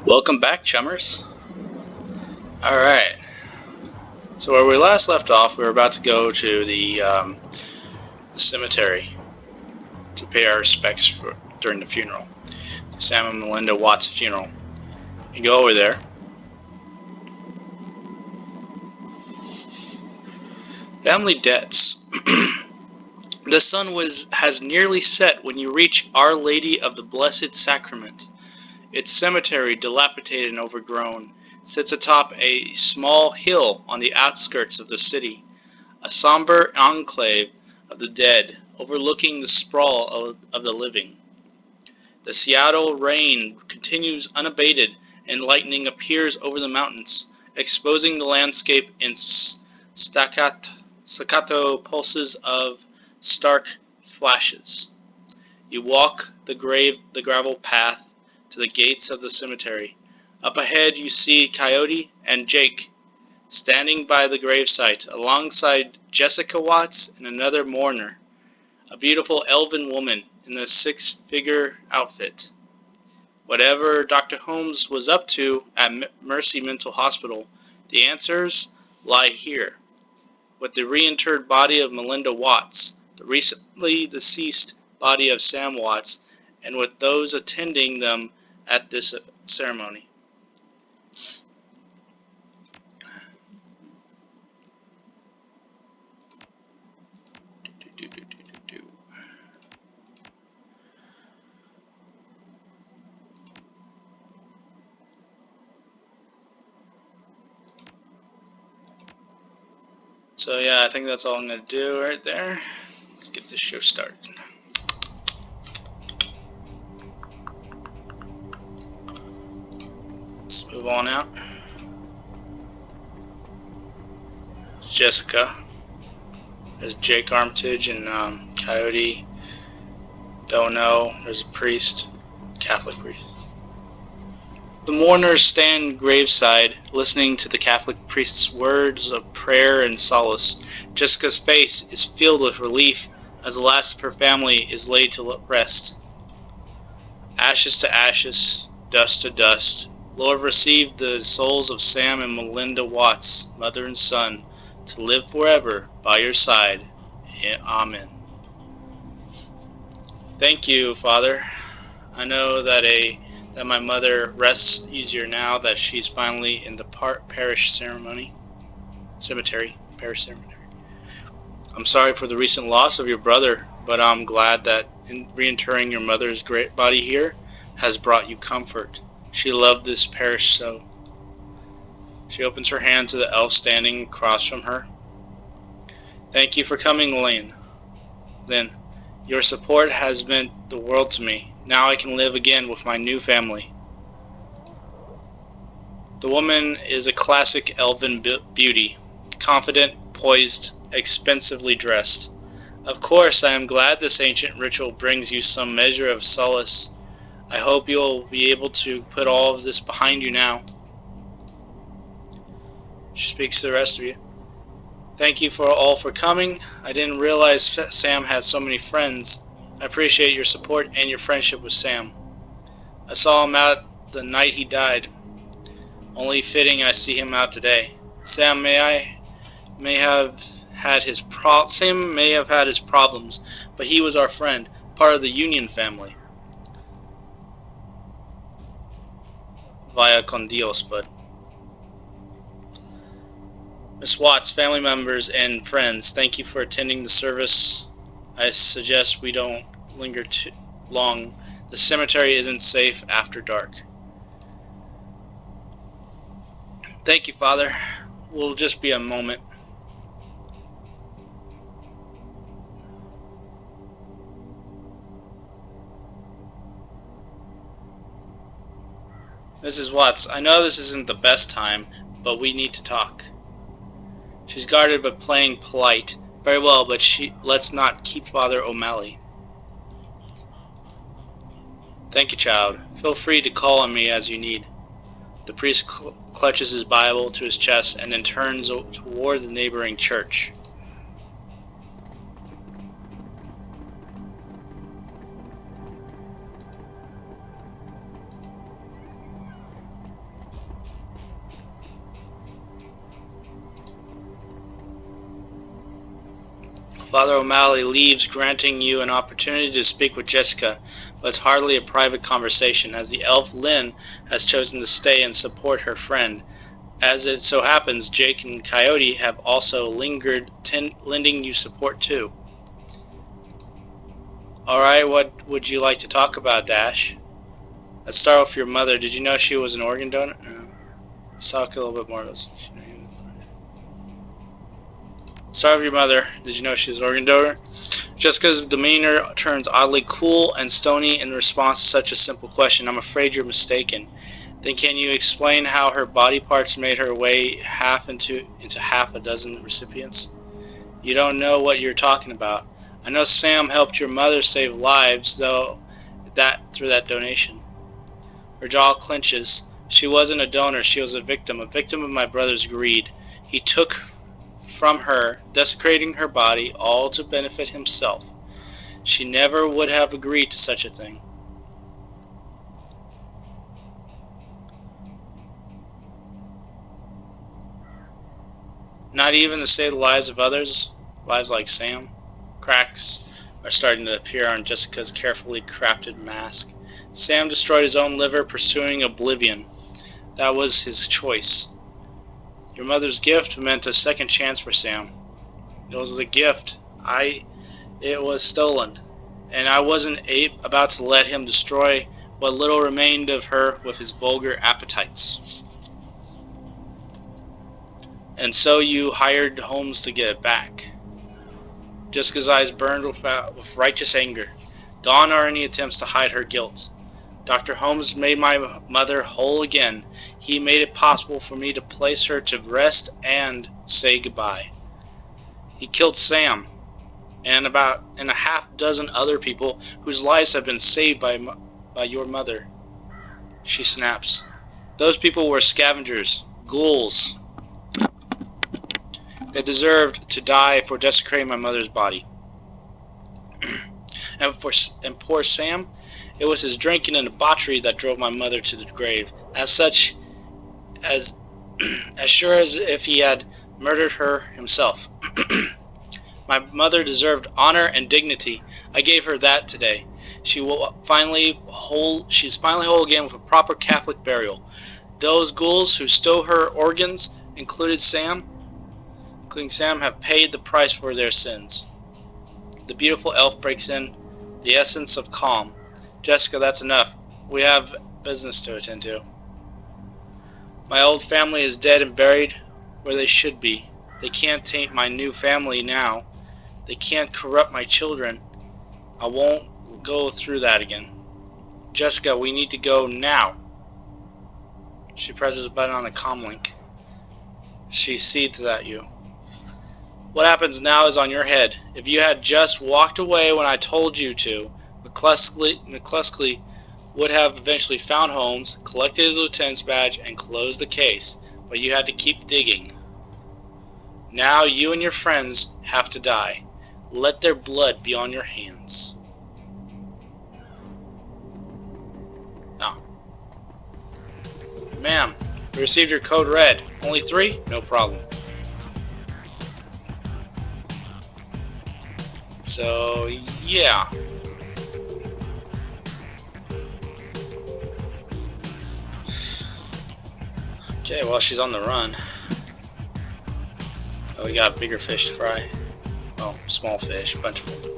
Welcome back, chummers. Alright, so where we last left off, we were about to go to the cemetery to pay our respects during the funeral. Sam and Melinda Watts' funeral. You go over there. Family debts. The sun has nearly set when you reach Our Lady of the Blessed Sacrament. Its cemetery, dilapidated and overgrown, sits atop a small hill on the outskirts of the city, a somber enclave of the dead overlooking the sprawl of the living. The Seattle rain continues unabated, and lightning appears over the mountains, exposing the landscape in staccato pulses of stark flashes. You walk the gravel path to the gates of the cemetery. Up ahead you see Coyote and Jake standing by the gravesite alongside Jessica Watts and another mourner, a beautiful elven woman in a six-figure outfit. Whatever Dr. Holmes was up to at Mercy Mental Hospital, the answers lie here, with the reinterred body of Melinda Watts, the recently deceased body of Sam Watts, and with those attending them at this ceremony. So yeah, I think that's all I'm going to do right there. Let's get this show started. Let's move on out. It's Jessica. There's Jake Armitage and Coyote. Don't know. There's a priest. Catholic priest. The mourners stand graveside, listening to the Catholic priest's words of prayer and solace. Jessica's face is filled with relief as the last of her family is laid to rest. Ashes to ashes, dust to dust, Lord, receive the souls of Sam and Melinda Watts, mother and son, to live forever by your side. Amen. Thank you, Father. I know that my mother rests easier now that she's finally in the parish cemetery. I'm sorry for the recent loss of your brother, but I'm glad that reinterring your mother's great body here has brought you comfort. She loved this parish so. She opens her hand to the elf standing across from her. Thank you for coming, Lane. Then, your support has meant the world to me. Now I can live again with my new family. The woman is a classic elven beauty, confident, poised, expensively dressed. Of course, I am glad this ancient ritual brings you some measure of solace. I hope you'll be able to put all of this behind you now. She speaks to the rest of you. Thank you all for coming. I didn't realize Sam had so many friends. I appreciate your support and your friendship with Sam. I saw him out the night he died. Only fitting I see him out today. Sam may have had his problems, but he was our friend, part of the Union family. Vaya con Dios, bud. Miss Watts, family members, and friends, thank you for attending the service. I suggest we don't linger too long. The cemetery isn't safe after dark. Thank you, Father. We'll just be a moment. Mrs. Watts, I know this isn't the best time, but we need to talk. She's guarded but playing polite. Very well, but let's not keep Father O'Malley. Thank you, child. Feel free to call on me as you need. The priest clutches his Bible to his chest and then turns toward the neighboring church. Father O'Malley leaves, granting you an opportunity to speak with Jessica, but it's hardly a private conversation, as the elf Lynn has chosen to stay and support her friend. As it so happens, Jake and Coyote have also lingered, lending you support too. Alright, what would you like to talk about, Dash? Let's start with your mother. Did you know she was an organ donor? No. Let's talk a little bit more. Start with your mother. Did you know she was an organ donor? Jessica's demeanor turns oddly cool and stony in response to such a simple question. I'm afraid you're mistaken. Then can you explain how her body parts made her way into half a dozen recipients? You don't know what you're talking about. I know Sam helped your mother save lives, though, through that donation. Her jaw clenches. She wasn't a donor, she was a victim of my brother's greed. He took from her, desecrating her body, all to benefit himself. She never would have agreed to such a thing. Not even to save the lives of others, lives like Sam. Cracks are starting to appear on Jessica's carefully crafted mask. Sam destroyed his own liver, pursuing oblivion. That was his choice. Your mother's gift meant a second chance for Sam. It was a gift. It was stolen. And I wasn't about to let him destroy what little remained of her with his vulgar appetites. And so you hired Holmes to get it back. Jessica's eyes burned with righteous anger. Gone are any attempts to hide her guilt. Dr. Holmes made my mother whole again. He made it possible for me to place her to rest and say goodbye. He killed Sam and a half dozen other people whose lives have been saved by your mother. She snaps. Those people were scavengers, ghouls. They deserved to die for desecrating my mother's body. and poor Sam, it was his drinking and debauchery that drove my mother to the grave. As such, as sure as if he had murdered her himself. My mother deserved honor and dignity. I gave her that today. She's finally whole again with a proper Catholic burial. Those ghouls who stole her organs, including Sam, have paid the price for their sins. The beautiful elf breaks in, the essence of calm. Jessica, that's enough. We have business to attend to. My old family is dead and buried where they should be. They can't taint my new family now. They can't corrupt my children. I won't go through that again. Jessica, we need to go now. She presses a button on the comm link. She seethes at you. What happens now is on your head. If you had just walked away when I told you to, McCluskey would have eventually found Holmes, collected his lieutenant's badge, and closed the case. But you had to keep digging. Now you and your friends have to die. Let their blood be on your hands. Oh. Ma'am, we received your code red. Only 3? No problem. So, yeah. Okay, well, she's on the run. Oh, we got bigger fish to fry. Well, small fish, bunch of them.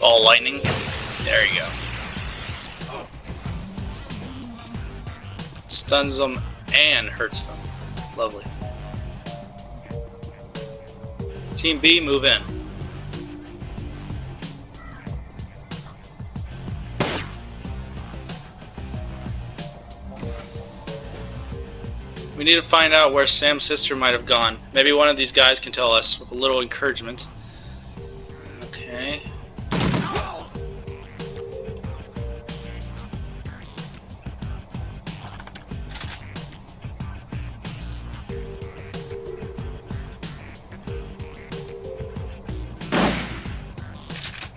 All lightning. There you go. Stuns them and hurts them. Lovely. Team B, move in. We need to find out where Sam's sister might have gone. Maybe one of these guys can tell us with a little encouragement. Okay.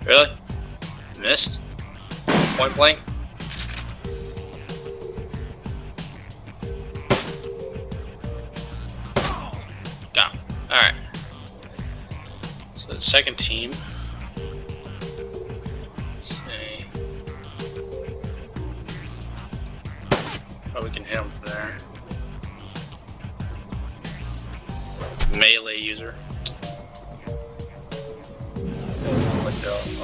Really? Missed? Point blank? Got him. Alright. So the second team. Let's see. Oh, we can hit him from there. Melee user.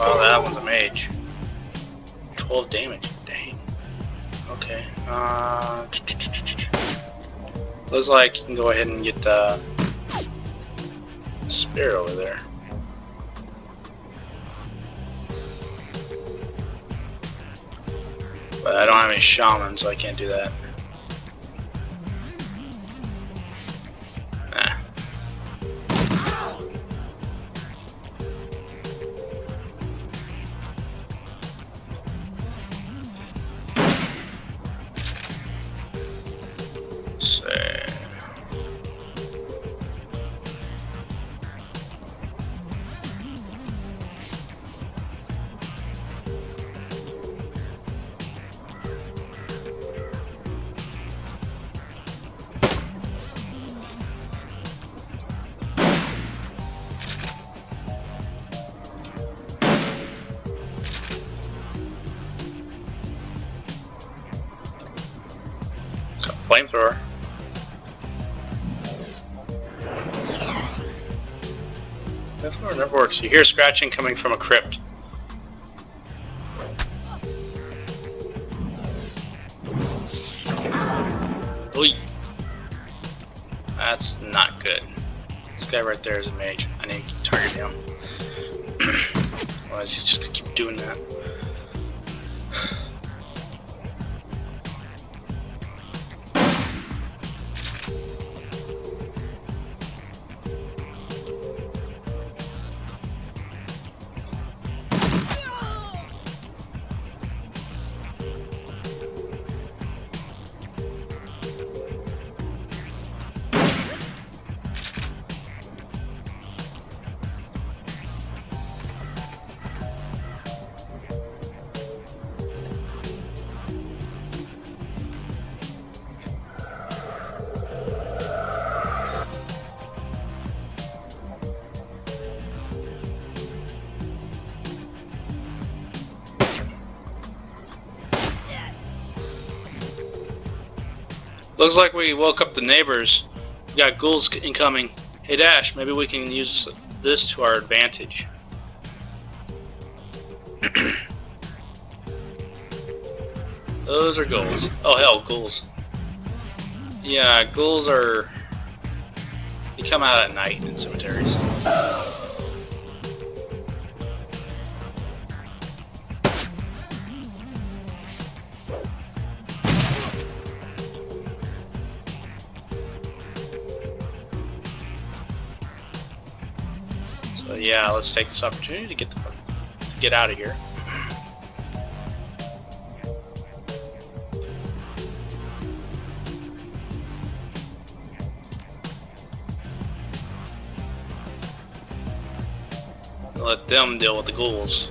Oh, that one's a mage. 12 damage. Dang. Okay. Looks like you can go ahead and get Spirit over there. But I don't have any shaman, so I can't do that. Flamethrower. That's how it never works. You hear scratching coming from a crypt. Oy. That's not good. This guy right there is a mage. I need to target him. Otherwise he's just gonna keep doing that. Looks like we woke up the neighbors. We got ghouls incoming. Hey Dash, maybe we can use this to our advantage. Those are ghouls. Oh hell, ghouls. Yeah, ghouls are... They come out at night in cemeteries. So yeah, let's take this opportunity to get out of here. Let them deal with the ghouls.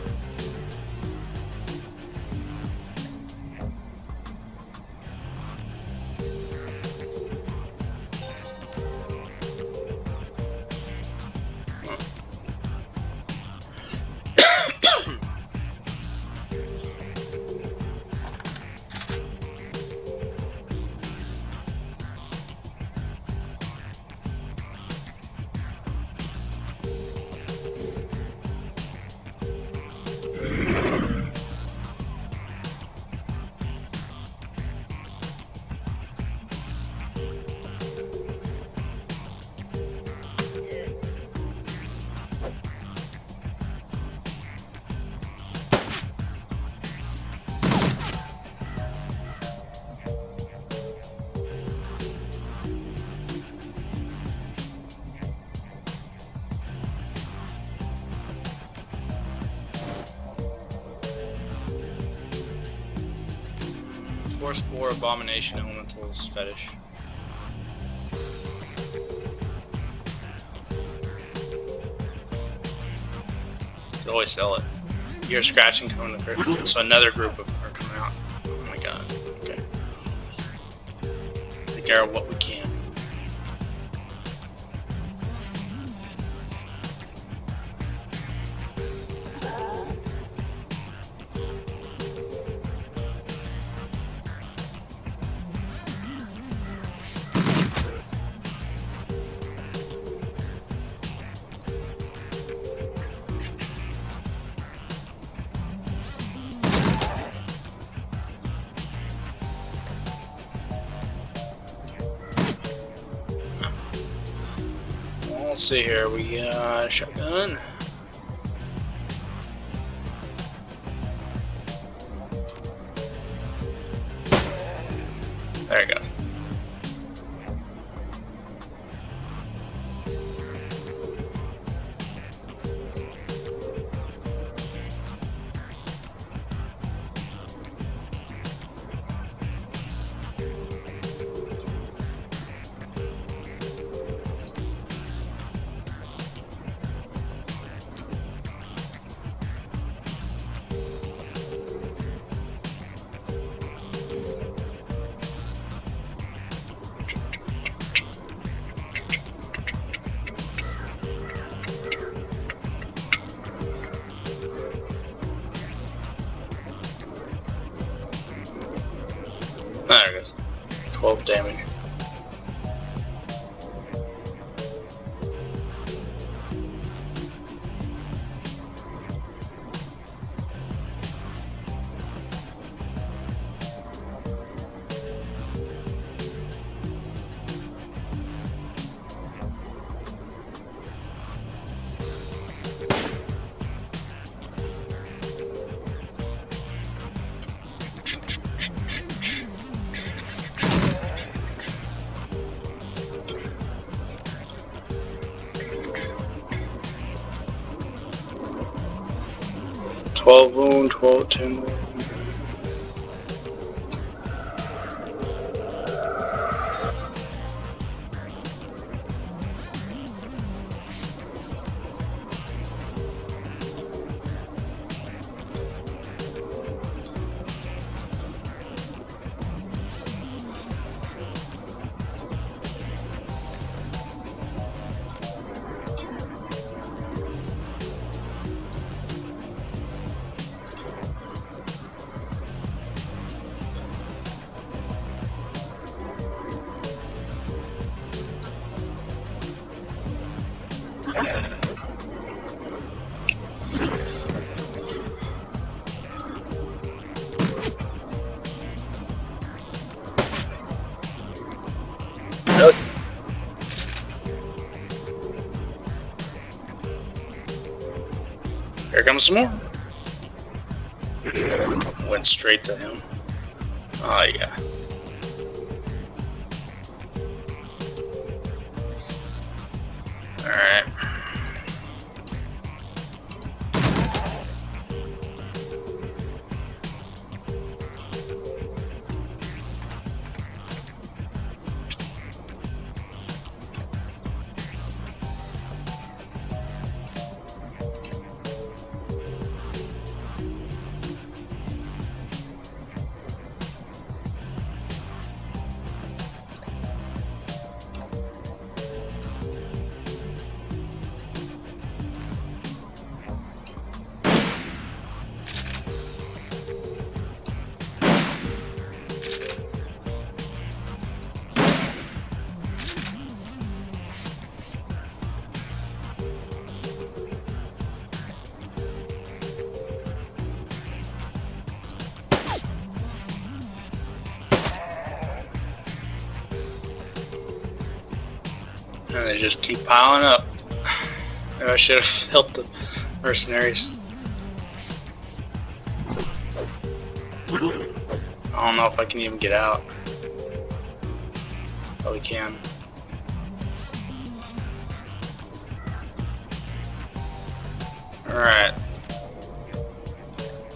Force 4 Abomination Elementals Fetish. Could always sell it. You hear scratching coming to the so another group are coming out. Oh my god. Okay. Take care of what we can. Let's see here, we got a shotgun. There you go. There it goes. 12 damage. Wound, 10 wound. Really? Here comes some more. Went straight to him. Oh yeah. Alright. And they just keep piling up. Maybe I should have helped the mercenaries. I don't know if I can even get out. Probably can. Alright.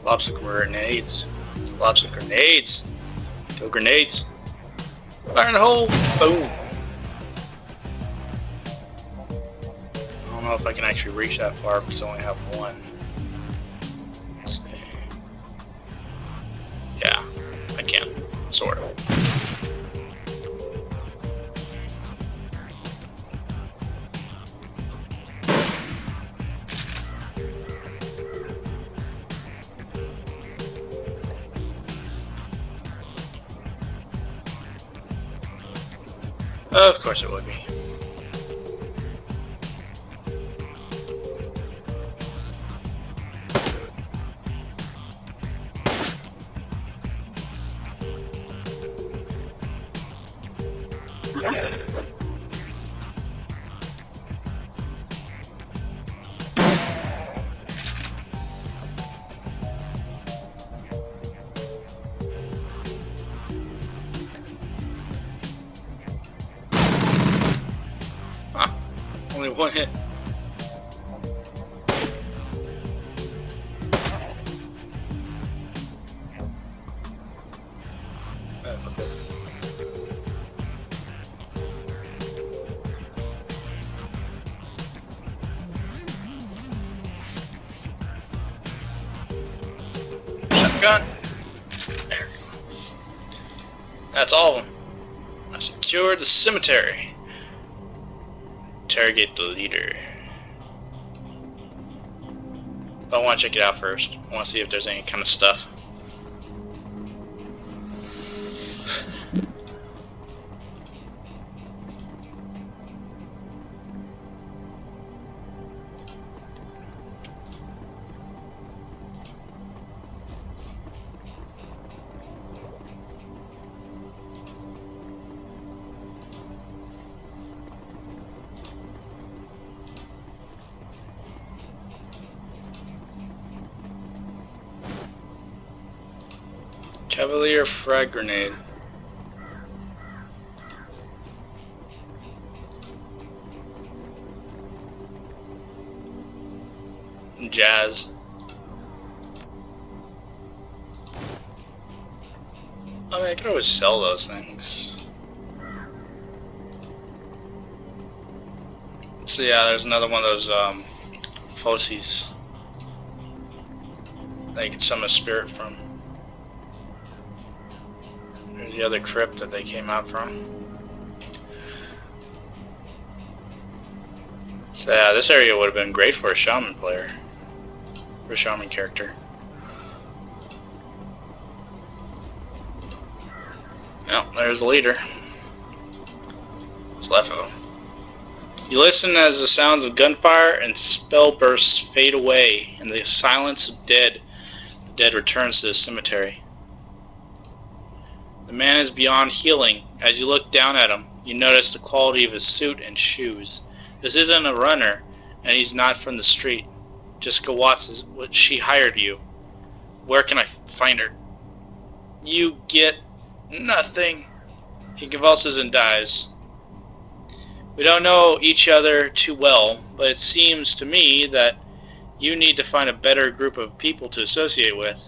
Lots of grenades. Lots of grenades. Throw grenades. Fire in the hole! Boom! I don't know if I can actually reach that far because I only have one. Let's see. Yeah, I can. Sort of. Of course it would be. Only one hit. Shotgun. There. That's all of them. I secured the cemetery. Interrogate the leader. But I want to check it out first. I want to see if there's any kind of stuff. Cavalier frag grenade. Jazz. I mean, I could always sell those things. So yeah, there's another one of those Fosies that you can summon a spirit from. There's the other crypt that they came out from. So yeah, this area would have been great for a shaman player. For a shaman character. Well, there's the leader. What's left of him? You listen as the sounds of gunfire and spell bursts fade away, and the silence of the dead returns to the cemetery. The man is beyond healing. As you look down at him, you notice the quality of his suit and shoes. This isn't a runner, and he's not from the street. Jessica Watts is what she hired you. Where can I find her? You get nothing. He convulses and dies. We don't know each other too well, but it seems to me that you need to find a better group of people to associate with.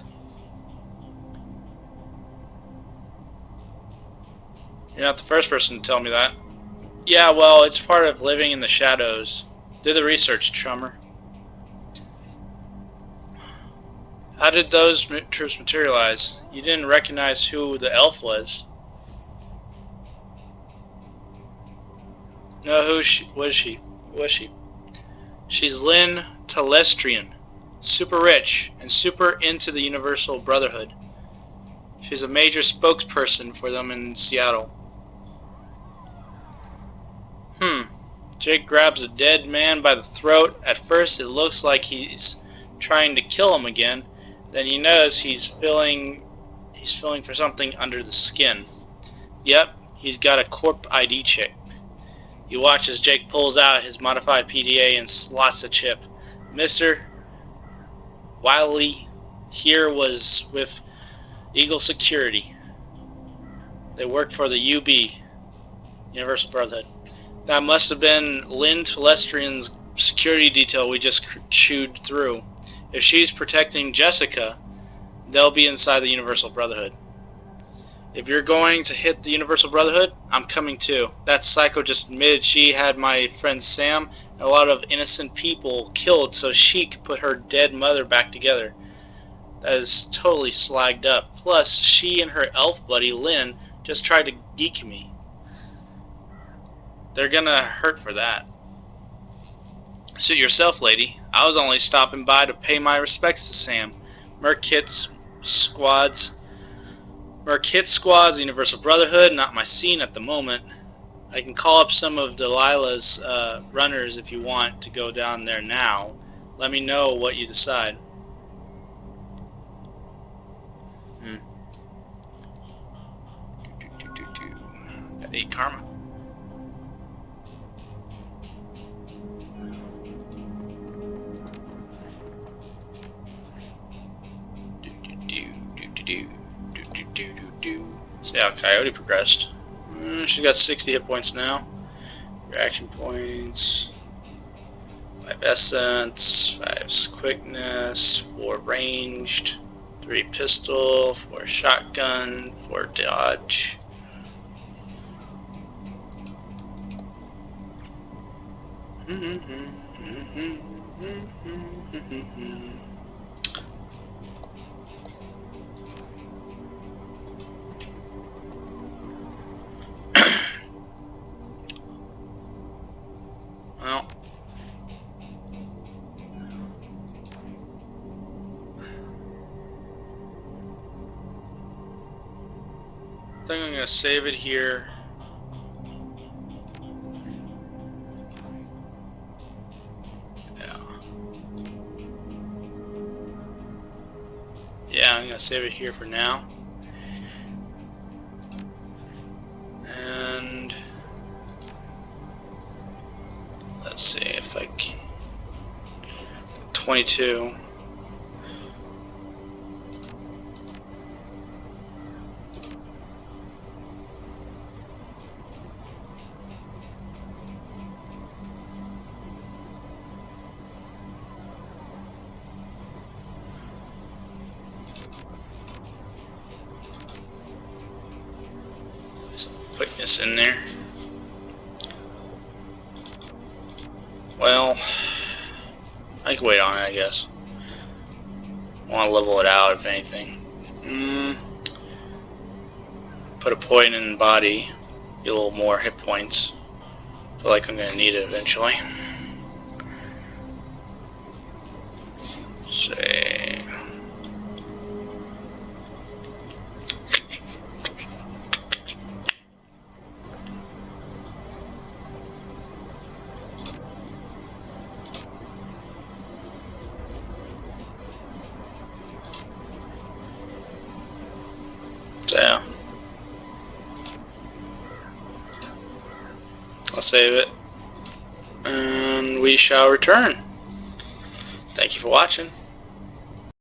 You're not the first person to tell me that. Yeah, well, it's part of living in the shadows. Do the research, chummer. How did those troops materialize? You didn't recognize who the elf was. No, who was she? She's Lynn Telestrian. Super rich and super into the Universal Brotherhood. She's a major spokesperson for them in Seattle. Jake grabs a dead man by the throat. At first it looks like he's trying to kill him again. Then you notice he's feeling for something under the skin. Yep, he's got a corp ID chip. You watch as Jake pulls out his modified PDA and slots a chip. Mr. Wiley here was with Eagle Security. They work for the UB, Universal Brotherhood. That must have been Lynn Telestrian's security detail we just chewed through. If she's protecting Jessica, they'll be inside the Universal Brotherhood. If you're going to hit the Universal Brotherhood, I'm coming too. That psycho just admitted she had my friend Sam and a lot of innocent people killed so she could put her dead mother back together. That is totally slagged up. Plus, she and her elf buddy Lynn just tried to geek me. They're gonna hurt for that. Suit yourself, lady. I was only stopping by to pay my respects to Sam. Merc hits squads, Universal Brotherhood, not my scene at the moment. I can call up some of Delilah's runners if you want to go down there now. Let me know what you decide. Got 8 karma. See how Coyote progressed. She's got 60 hit points now. Reaction points. 5 essence, 5 quickness, 4 ranged, 3 pistol, 4 shotgun, 4 dodge. Well, I think I'm going to save it here. Yeah, I'm going to save it here for now. And let's see if I can. 22. Quickness in there. Well, I can wait on it, I guess. Want to level it out, if anything. Put a point in body, get a little more hit points. Feel like I'm gonna need it eventually. Say. Yeah. I'll save it, and we shall return. Thank you for watching.